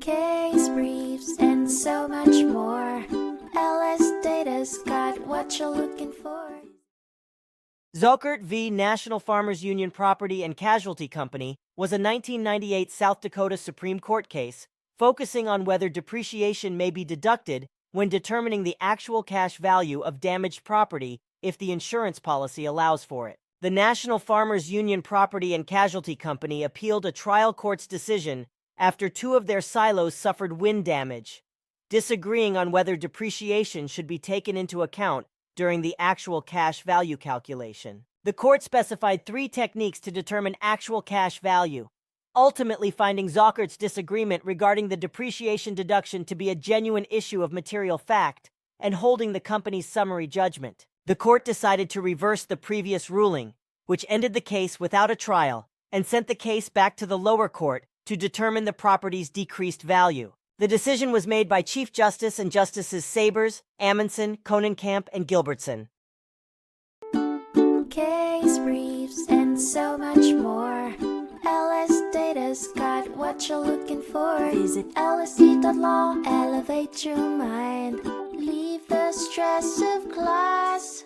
case briefs, and so much more. LSData's got what you're looking for. Zochert v. National Farmers Union Property and Casualty Company was a 1998 South Dakota Supreme Court case focusing on whether depreciation may be deducted when determining the actual cash value of damaged property if the insurance policy allows for it. The National Farmers Union Property and Casualty Company appealed a trial court's decision after two of their silos suffered wind damage, disagreeing on whether depreciation should be taken into account during the actual cash value calculation. The court specified three techniques to determine actual cash value, ultimately finding Zochert's disagreement regarding the depreciation deduction to be a genuine issue of material fact and holding the company's summary judgment. The court decided to reverse the previous ruling, which ended the case without a trial, and sent the case back to the lower court to determine the property's decreased value. The decision was made by Chief Justice and Justices Sabers, Amundsen, Konenkamp, and Gilbertson. Case briefs, and so much more. LSData's got what you're looking for. Visit lsd.law, elevate your mind. Leave the stress of class.